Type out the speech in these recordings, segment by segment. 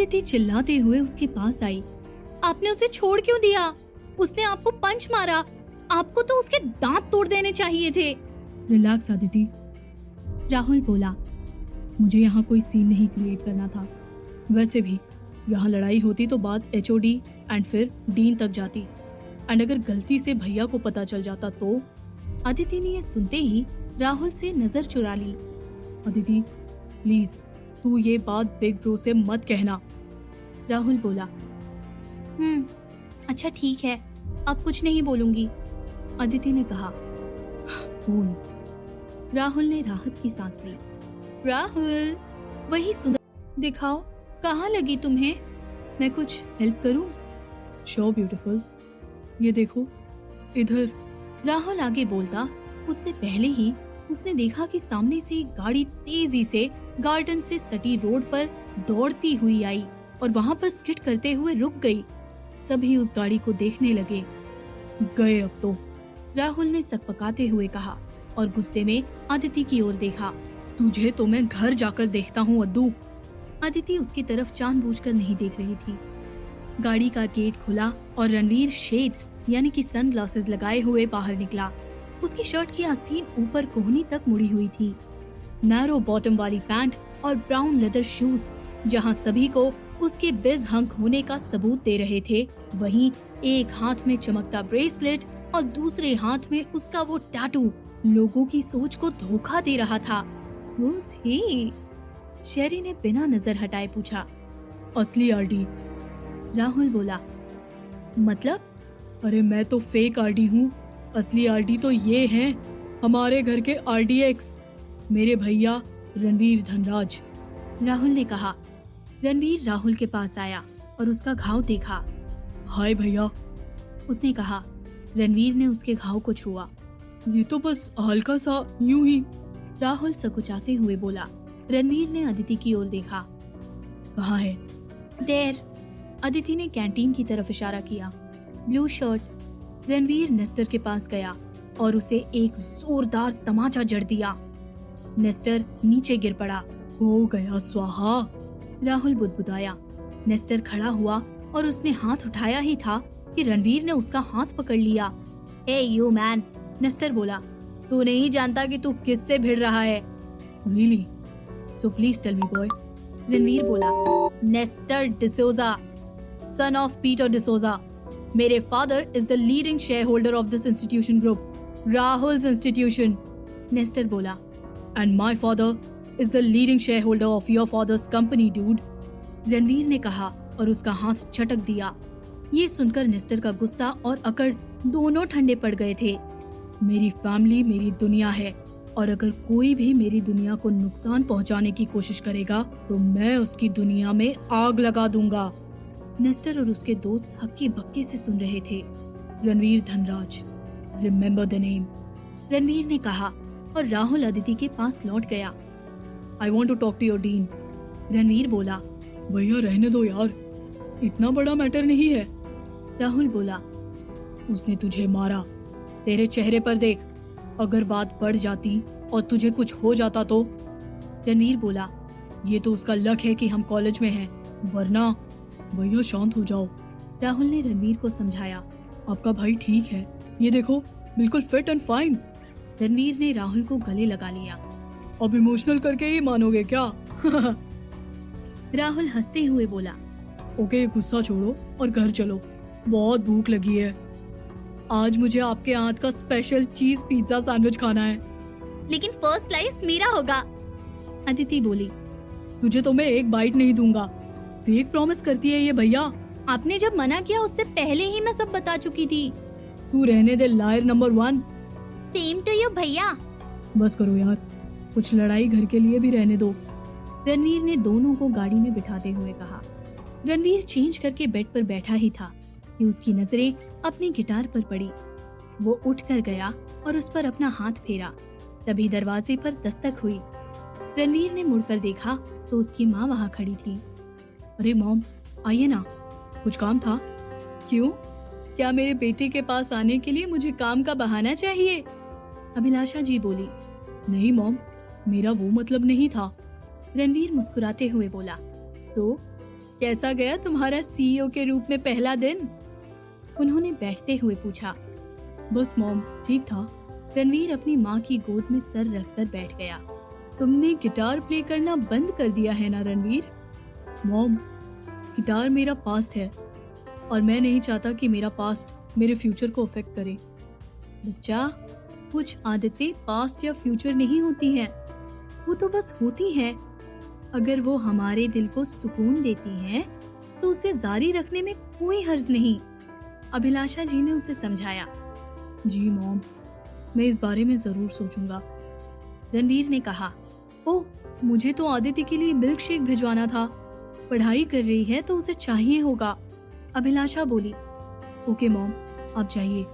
अदिति चिल्लाते हुए उसके पास आई। आपने उसे छोड़ क्यों दिया? उसने आपको पंच मारा। आपको तो उसके दांत तोड़ देने चाहिए थे। रिलैक्स अदिति, राहुल बोला। मुझे यहाँ कोई सीन नहीं क्रिएट करना था। वैसे भी यहाँ लड़ाई होती तो बात HOD एंड फिर डीन तक जाती, एंड अगर गलती से भैया को पता चल जाता तो। अदिति ने ये सुनते ही राहुल से नजर चुरा ली। अदिति प्लीज, तू ये बात बिग ब्रो से मत कहना। राहुल बोला। अच्छा ठीक है, अब कुछ नहीं बोलूंगी, अदिति ने कहा। कूल। राहुल ने राहत की सांस ली। राहुल, वही सुंदर दिखाओ, कहाँ लगी तुम्हें? मैं कुछ हेल्प करूं? शो ब्यूटीफुल, ये देखो इधर। राहुल आगे बोलता उससे पहले ही उसने देखा कि सामने से एक गाड़ी तेजी से गार्डन से सटी रोड पर दौड़ती हुई आई और वहाँ पर स्किड करते हुए रुक गई। सभी उस गाड़ी को देखने लगे। गए अब तो, राहुल ने सकपकाते हुए कहा और गुस्से में अदिति की ओर देखा। तुझे तो मैं घर जाकर देखता हूँ अद्दू। अदिति उसकी तरफ जानबूझकर नहीं देख रही थी। गाड़ी का गेट खुला और रणवीर शेड्स यानी कि सनग्लासेस लगाए हुए बाहर निकला। उसकी शर्ट की आस्तीन ऊपर कोहनी तक मुड़ी हुई थी। नैरो बॉटम वाली पैंट और ब्राउन लेदर शूज जहां सभी को उसके बिज हंक होने का सबूत दे रहे थे, वहीं एक हाथ में चमकता ब्रेसलेट और दूसरे हाथ में उसका वो टैटू लोगों की सोच को धोखा दे रहा था। Who's he? शेरी ने बिना नजर हटाए पूछा। असली RD, राहुल बोला। मतलब? अरे मैं तो फेक RD हूँ, असली RD तो ये हैं हमारे घर के RDX, मेरे भैया रणवीर धनराज। राहुल ने कहा। रणवीर राहुल के पास आया और उसका घाव देखा। हाय भैया, उसने कहा। रणवीर ने उसके घाव को छुआ। ये तो बस हल्का सा यूं ही, राहुल सकुचाते हुए बोला। रणवीर ने अदिति की ओर देखा। कहाँ है? देर। अदिति ने कैंटीन की तरफ इशारा किया। Blue shirt. रणवीर नेस्टर के पास गया और उसे एक जोरदार तमाचा जड़ दिया। नेस्टर नीचे गिर पड़ा। हो गया स्वाहा, राहुल बुदबुदाया। नेस्टर खड़ा हुआ और उसने हाथ उठाया ही था कि रणवीर ने उसका हाथ पकड़ लिया। हे यू मैन, नेस्टर बोला, तू नहीं जानता कि तू किससे भिड़ रहा है। Really? So please tell me boy. Ranveer बोला। Nestor D'Souza, son of Peter D'Souza. मेरे father is the leading share holder of this institution group, Rahul's institution. Nestor बोला। And my father is the leading share holder of your father's company dude, Ranveer ने कहा और उसका हाथ झटक दिया। ये सुनकर नेस्टर का गुस्सा और अकड़ दोनों ठंडे पड़ गए थे। मेरी फैमिली मेरी दुनिया है, और अगर कोई भी मेरी दुनिया को नुकसान पहुंचाने की कोशिश करेगा तो मैं उसकी दुनिया में आग लगा दूंगा। नेस्टर और उसके दोस्त हक्के बक्के से सुन रहे थे। Ranveer Dhanraj, remember the name, Ranveer ने कहा और राहुल अदिति के पास लौट गया। I want to talk to your dean, Ranveer बोला। भैया रहने दो यार, इतना बड़ा मैटर नहीं है। राहुल बोला। उसने तुझे मारा, तेरे चेहरे पर देख, अगर बात बढ़ जाती और तुझे कुछ हो जाता तो। रणवीर बोला। ये तो उसका लक है कि हम कॉलेज में हैं, वरना। भैया शांत हो जाओ, राहुल ने रणवीर को समझाया। आपका भाई ठीक है, ये देखो बिल्कुल फिट एंड फाइन। रणवीर ने राहुल को गले लगा लिया। अब इमोशनल करके ही मानोगे क्या? राहुल हंसते हुए बोला। ओके, गुस्सा छोड़ो और घर चलो, बहुत भूख लगी है। आज मुझे आपके हाथ का स्पेशल चीज पिज्जा सैंडविच खाना है। लेकिन फर्स्ट स्लाइस मेरा होगा, अदिति बोली। तुझे तो मैं एक बाइट नहीं दूंगा। फेक प्रॉमिस करती है ये भैया। आपने जब मना किया उससे पहले ही मैं सब बता चुकी थी। तू रहने दे liar number 1। Same to you भैया। बस करो यार, कुछ लड़ाई घर के लिए भी रहने दो, रणवीर ने दोनों को गाड़ी में बिठाते हुए कहा। रणवीर चेंज करके बेड पर बैठा ही था कि उसकी नजरें अपनी गिटार पर पड़ी। वो उठकर गया और उस पर अपना हाथ फेरा। तभी दरवाजे पर दस्तक हुई। रणवीर ने मुड़कर देखा तो उसकी माँ वहाँ खड़ी थी। अरे मॉम, आइए ना, कुछ काम था? क्यों? क्या मेरे बेटे के पास आने के लिए मुझे काम का बहाना चाहिए? अभिलाषा जी बोली। नहीं मॉम, मेरा वो मतलब नहीं था। रणवीर मुस्कुराते हुए बोला। तो कैसा गया तुम्हारा सीईओ के रूप में पहला दिन? उन्होंने बैठते हुए पूछा। बस मॉम, ठीक था। रणवीर अपनी माँ की गोद में सर रखकर बैठ गया। तुमने गिटार प्ले करना बंद कर दिया है ना रणवीर? मॉम, गिटार मेरा पास्ट है और मैं नहीं चाहता कि मेरा पास्ट मेरे फ्यूचर को अफेक्ट करे। बच्चा, कुछ आदतें पास्ट या फ्यूचर नहीं होती हैं, वो तो बस होती हैं। अगर वो हमारे दिल को सुकून देती हैं, तो उसे जारी रखने में कोई हर्ज नहीं। अभिलाषा जी ने उसे समझाया। जी मॉम, मैं इस बारे में जरूर सोचूंगा। रणवीर ने कहा। ओह, मुझे तो आदित्य के लिए मिल्क शेक भिजवाना था। पढ़ाई कर रही है तो उसे चाहिए होगा। अभिलाषा बोली। ओके मॉम, आप जाइए।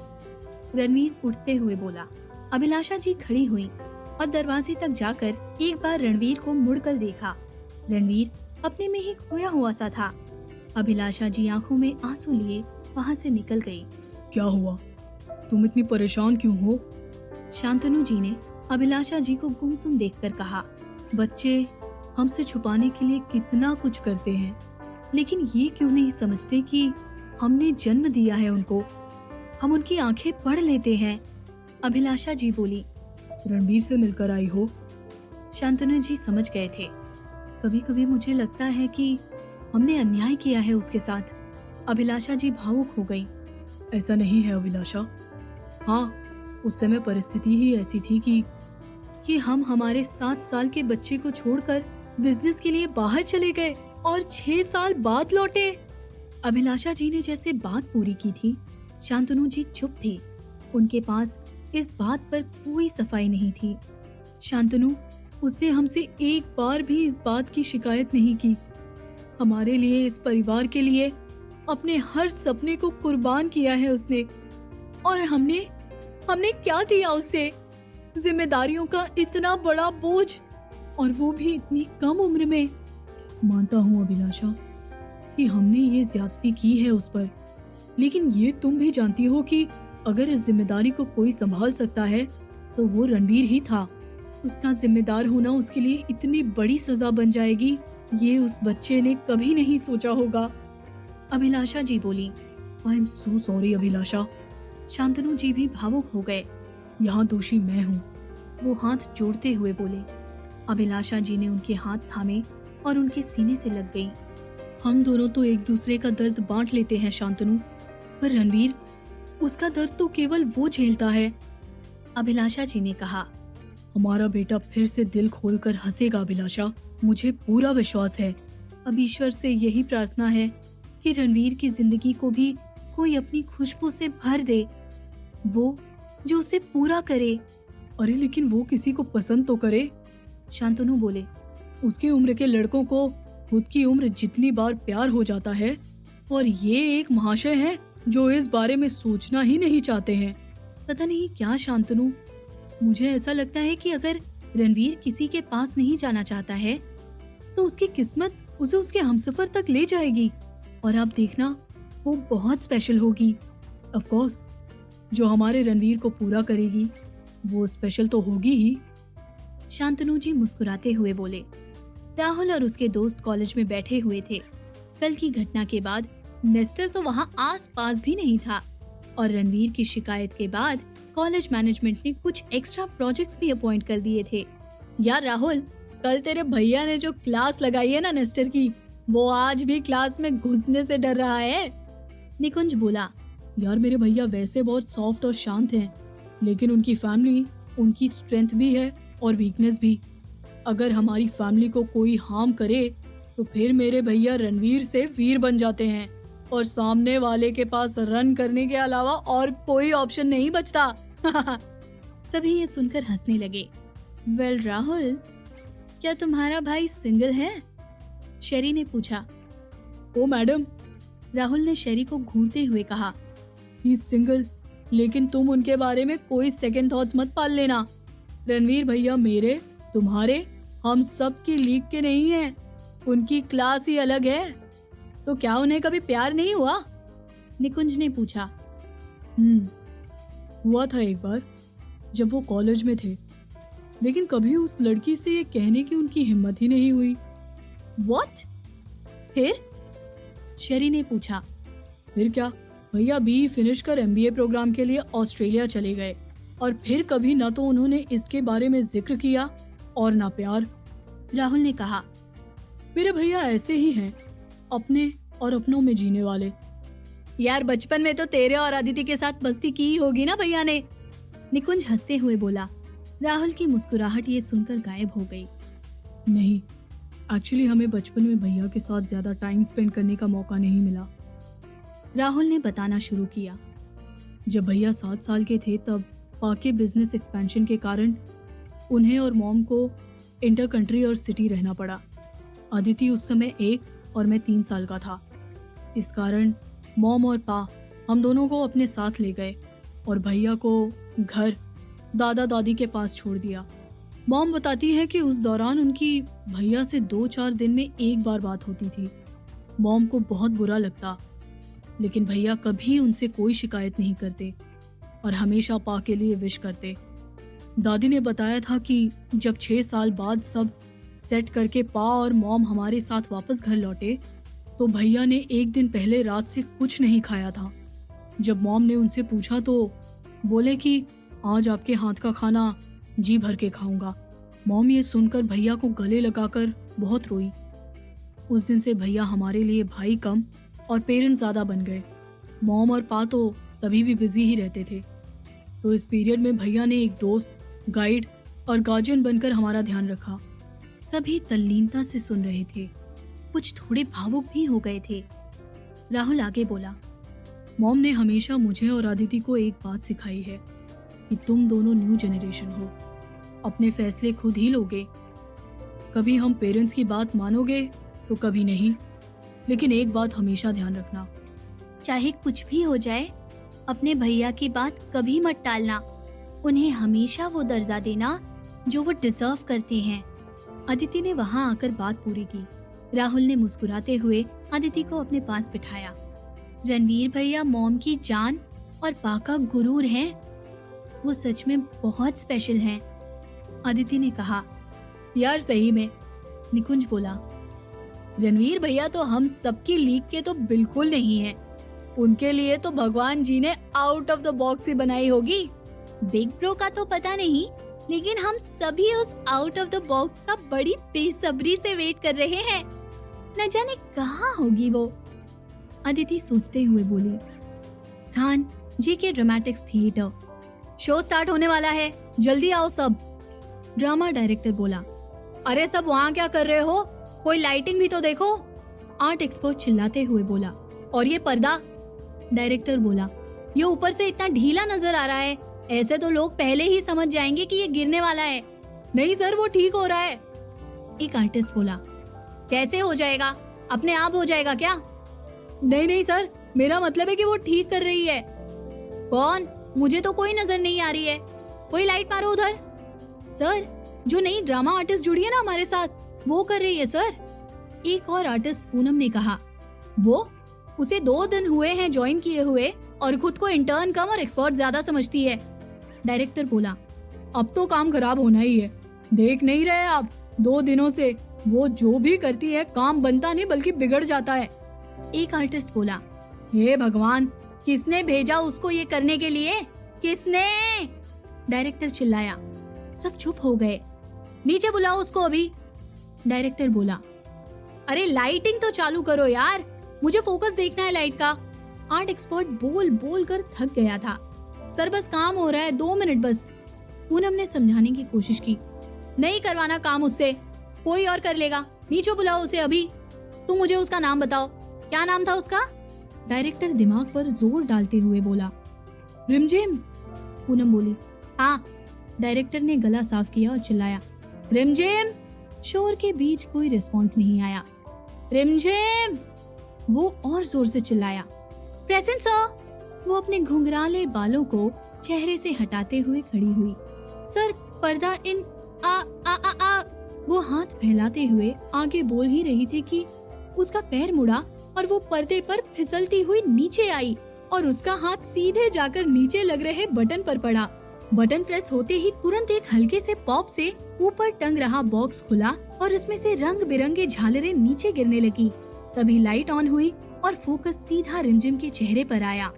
रणवीर उठते हुए बोला। अभिलाषा जी खड़ी हुई और दरवाजे तक जाकर एक बार रणवीर को मुड़कर देखा। रणवीर अपने में ही खोया हुआ सा था। अभिलाषा जी आंखों में आंसू लिए वहाँ से निकल गई। क्या हुआ? तुम इतनी परेशान क्यों हो? शांतनु जी ने अभिलाषा जी को गुमसुम देखकर कहा। बच्चे हमसे छुपाने के लिए कितना कुछ करते हैं, लेकिन ये क्यों नहीं समझते कि हमने जन्म दिया है उनको। हम उनकी आंखें पढ़ लेते हैं। अभिलाषा जी बोली। रणवीर से मिलकर आई हो? शांतनु जी समझ गए थे। कभी कभी मुझे लगता है कि हमने अन्याय किया है उसके साथ। अभिलाषा जी भावुक हो गई। ऐसा नहीं है अभिलाषा। हाँ, उस समय परिस्थिति ही ऐसी थी कि हम हमारे 7 साल के बच्चे को छोड़कर बिजनेस के लिए बाहर चले गए और 6 साल बाद लौटे। अभिलाषा जी ने जैसे बात पूरी की थी। शांतनु जी चुप थे। उनके पास इस बात पर कोई सफाई नहीं थी। शांतनु, उसने हमसे एक बार भी इस बात की शिकायत नहीं की। हमारे लिए, इस परिवार के लिए अपने हर सपने को कुर्बान किया है उसने। और हमने क्या दिया उसे? जिम्मेदारियों का इतना बड़ा बोझ, और वो भी इतनी कम उम्र में। मानता हूँ अभिलाषा कि हमने ये ज्यादती की है उस पर, लेकिन ये तुम भी जानती हो कि अगर इस जिम्मेदारी को कोई संभाल सकता है तो वो रणवीर ही था। उसका जिम्मेदार होना उसके लिए इतनी बड़ी सजा बन जाएगी, ये उस बच्चे ने कभी नहीं सोचा होगा। अभिलाषा जी बोली। आई एम सो सॉरी अभिलाषा। शांतनु जी भी भावुक हो गए। यहाँ दोषी मैं हूँ, वो हाथ जोड़ते हुए बोले। अभिलाषा जी ने उनके हाथ थामे और उनके सीने से लग गई। हम दोनों तो एक दूसरे का दर्द बांट लेते हैं शांतनु, पर रणवीर, उसका दर्द तो केवल वो झेलता है। अभिलाषा जी ने कहा। हमारा बेटा फिर से दिल खोलकर हंसेगा अभिलाषा, मुझे पूरा विश्वास है। अब ईश्वर से यही प्रार्थना है कि रणवीर की जिंदगी को भी कोई अपनी खुशबू से भर दे, वो जो उसे पूरा करे। अरे लेकिन वो किसी को पसंद तो करे। शांतनु बोले। उसकी उम्र के लड़कों को खुद की उम्र जितनी बार प्यार हो जाता है, और ये एक महाशय है जो इस बारे में सोचना ही नहीं चाहते हैं। पता नहीं क्या शांतनु, मुझे ऐसा लगता है कि अगर रणवीर किसी के पास नहीं जाना चाहता है तो उसकी किस्मत उसे उसके हमसफर तक ले जाएगी, और आप देखना वो बहुत स्पेशल होगी। ऑफ कोर्स, जो हमारे रणवीर को पूरा करेगी वो स्पेशल तो होगी ही। शांतनु जी मुस्कुराते हुए बोले। राहुल और उसके दोस्त कॉलेज में बैठे हुए थे। कल की घटना के बाद नेस्टर तो वहाँ आस पास भी नहीं था, और रणवीर की शिकायत के बाद कॉलेज मैनेजमेंट ने कुछ एक्स्ट्रा प्रोजेक्ट्स भी अपॉइंट कर दिए थे। यार राहुल, कल तेरे भैया ने जो क्लास लगाई है ना नेस्टर की, वो आज भी क्लास में घुसने से डर रहा है। निकुंज बोला। यार मेरे भैया वैसे बहुत सॉफ्ट और शांत हैं, लेकिन उनकी फैमिली उनकी स्ट्रेंथ भी है और वीकनेस भी। अगर हमारी फैमिली को कोई हार्म करे तो फिर मेरे भैया रणवीर से वीर बन जाते हैं, और सामने वाले के पास रन करने के अलावा और कोई ऑप्शन नहीं बचता। सभी ये सुनकर हंसने लगे। वेल राहुल, क्या तुम्हारा भाई सिंगल है? शेरी ने पूछा। ओ मैडम, राहुल ने शेरी को घूरते हुए कहा। ही इज सिंगल, लेकिन तुम उनके बारे में कोई सेकंड थॉट्स मत पाल लेना। रणवीर भैया मेरे, तुम्हारे, हम सब की लीग के नहीं हैं। उनकी क्लास ही अलग है। तो क्या उन्हें कभी प्यार नहीं हुआ? निकुंज ने पूछा। हुआ था एक बार जब वो कॉलेज में थे, लेकिन कभी उस लड़की से ये कहने की उनकी हिम्मत ही नहीं हुई। What? फिर शेरी ने पूछा। फिर क्या, भैया BE फिनिश कर MBA प्रोग्राम के लिए ऑस्ट्रेलिया चले गए और फिर कभी ना तो उन्होंने इसके बारे में जिक्र किया और ना प्यार। राहुल ने कहा। मेरे भैया ऐसे ही हैं, अपने और अपनों में जीने वाले। यार बचपन में तो तेरे और अदिति के साथ मस्ती की ही होगी ना भैया ने, निकुंज हंसते हुए बोला। राहुल की मुस्कुराहट ये सुनकर गायब हो गई। नहीं, एक्चुअली हमें बचपन में भैया के साथ ज्यादा टाइम स्पेंड करने का मौका नहीं मिला। राहुल ने बताना शुरू किया। जब भैया 7 साल के थे तब पाके बिजनेस एक्सपेंशन के कारण उन्हें और मॉम को इंटर कंट्री और सिटी रहना पड़ा। अदिति उस समय 1 और मैं 3 साल का था। इस कारण मॉम और पा हम दोनों को अपने साथ ले गए और भैया को घर दादा दादी के पास छोड़ दिया। मॉम बताती है कि उस दौरान उनकी भैया से 2-4 दिन में एक बार बात होती थी। मॉम को बहुत बुरा लगता, लेकिन भैया कभी उनसे कोई शिकायत नहीं करते और हमेशा पा के लिए विश करते। दादी ने बताया था कि जब 6 साल बाद सब सेट करके पा और मॉम हमारे साथ वापस घर लौटे तो भैया ने एक दिन पहले रात से कुछ नहीं खाया था। जब मॉम ने उनसे पूछा तो बोले कि आज आपके हाथ का खाना जी भर के खाऊंगा। मॉम ये सुनकर भैया को गले लगाकर बहुत रोई। उस दिन से भैया हमारे लिए भाई कम और पेरेंट्स ज़्यादा बन गए। मॉम और पा तो तभी भी बिजी ही रहते थे। तो इस पीरियड में भैया ने एक दोस्त, गाइड और गार्जियन बनकर हमारा ध्यान रखा। सभी तल्लीनता से सुन रहे थे, कुछ थोड़े भावुक भी हो गए थे। राहुल आगे बोला। मॉम ने हमेशा मुझे और आदिति को एक बात सिखाई है कि तुम दोनों न्यू जनरेशन हो, अपने फैसले खुद ही लोगे। कभी हम पेरेंट्स की बात मानोगे तो कभी नहीं, लेकिन एक बात हमेशा ध्यान रखना, चाहे कुछ भी हो जाए अपने भैया की बात कभी मत टालना। उन्हें हमेशा वो दर्जा देना जो वो डिजर्व करते हैं। अदिति ने वहाँ आकर बात पूरी की। राहुल ने मुस्कुराते हुए अदिति को अपने पास बिठाया। रणवीर भैया मॉम की जान और पा का गुरूर हैं। वो सच में बहुत स्पेशल हैं, अदिति ने कहा। यार सही में, निकुंज बोला। रणवीर भैया तो हम सबकी लीग के तो बिल्कुल नहीं हैं। उनके लिए तो भगवान जी ने आउट ऑफ द बॉक्स ही बनाई होगी। बिग ब्रो का तो पता नहीं, लेकिन हम सभी उस आउट ऑफ द बॉक्स का बड़ी बेसब्री से वेट कर रहे हैं। न जाने कहाँ होगी वो, अदिति सोचते हुए बोली। स्थान JK dramatics theatre. Show start होने वाला है, जल्दी आओ सब, ड्रामा डायरेक्टर बोला। अरे सब वहाँ क्या कर रहे हो, कोई लाइटिंग भी तो देखो, आर्ट एक्सपर्ट चिल्लाते हुए बोला। और ये पर्दा, डायरेक्टर बोला। ये ऊपर से इतना ढीला नजर आ रहा है, ऐसे तो लोग पहले ही समझ जाएंगे कि ये गिरने वाला है। नहीं सर, वो ठीक हो रहा है, एक आर्टिस्ट बोला। कैसे हो जाएगा, अपने आप हो जाएगा क्या? नहीं नहीं सर, मेरा मतलब है कि वो ठीक कर रही है। कौन? मुझे तो कोई नजर नहीं आ रही है, कोई लाइट मारो उधर। सर, जो नई ड्रामा आर्टिस्ट जुड़ी है ना हमारे साथ, वो कर रही है सर, एक और आर्टिस्ट पूनम ने कहा। वो उसे 2 दिन हुए हैं ज्वाइन किए हुए और खुद को इंटर्न कम और एक्सपर्ट ज्यादा समझती है, डायरेक्टर बोला। अब तो काम खराब होना ही है, देख नहीं रहे आप, 2 दिनों से वो जो भी करती है काम बनता नहीं बल्कि बिगड़ जाता है, एक आर्टिस्ट बोला। हे भगवान, किसने भेजा उसको ये करने के लिए, किसने? डायरेक्टर चिल्लाया। सब चुप हो गए। नीचे बुलाओ उसको अभी, डायरेक्टर बोला। अरे लाइटिंग तो चालू करो यार, मुझे फोकस देखना है लाइट का। आर्ट एक्सपर्ट बोल बोल कर थक गया था। सर बस काम हो रहा है, 2 मिनट बस, पूनम ने समझाने की कोशिश की। नहीं करवाना काम उससे, कोई और कर लेगा, नीचे बुलाओ उसे अभी। तुम मुझे उसका नाम बताओ, क्या नाम था उसका? डायरेक्टर दिमाग पर जोर डालते हुए बोला। रिमझिम, पूनम बोली। हाँ, डायरेक्टर ने गला साफ किया और चिल्लाया। रिमझिम। शोर के बीच कोई रिस्पॉन्स नहीं आया। रिमझिम, वो और जोर से चिल्लाया। Present sir. वो अपने घुंघराले बालों को चेहरे से हटाते हुए खड़ी हुई। सर पर्दा इन आ आ आ आ। वो हाथ फैलाते हुए आगे बोल ही रही थी कि उसका पैर मुड़ा और वो पर्दे पर फिसलती हुई नीचे आई और उसका हाथ सीधे जाकर नीचे लग रहे बटन पर पड़ा। बटन प्रेस होते ही तुरंत एक हल्के से पॉप से ऊपर टंग रहा बॉक्स खुला और उसमें से रंग बिरंगे झालरें नीचे गिरने लगी। तभी लाइट ऑन हुई और फोकस सीधा रिमझिम के चेहरे पर आया।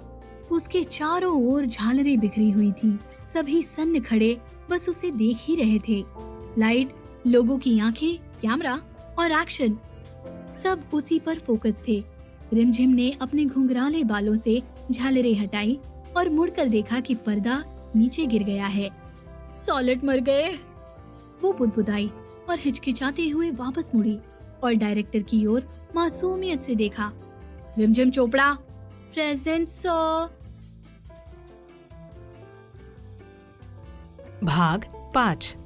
उसके चारों ओर झालरें बिखरी हुई थी। सभी सन्न खड़े बस उसे देख ही रहे थे। लाइट, लोगों की आंखें, कैमरा और एक्शन सब उसी पर फोकस थे। रिमझिम ने अपने घुंघराले बालों से झालरें हटाई और मुड़कर देखा कि पर्दा नीचे गिर गया है। सॉलिड मर गए। वो बुदबुदाई और हिचकिचाते हुए वापस मुड़ी और डायरेक्टर की ओर मासूमियत से देखा। रिमझिम चोपड़ा, प्रेजेंट सो। भाग 5।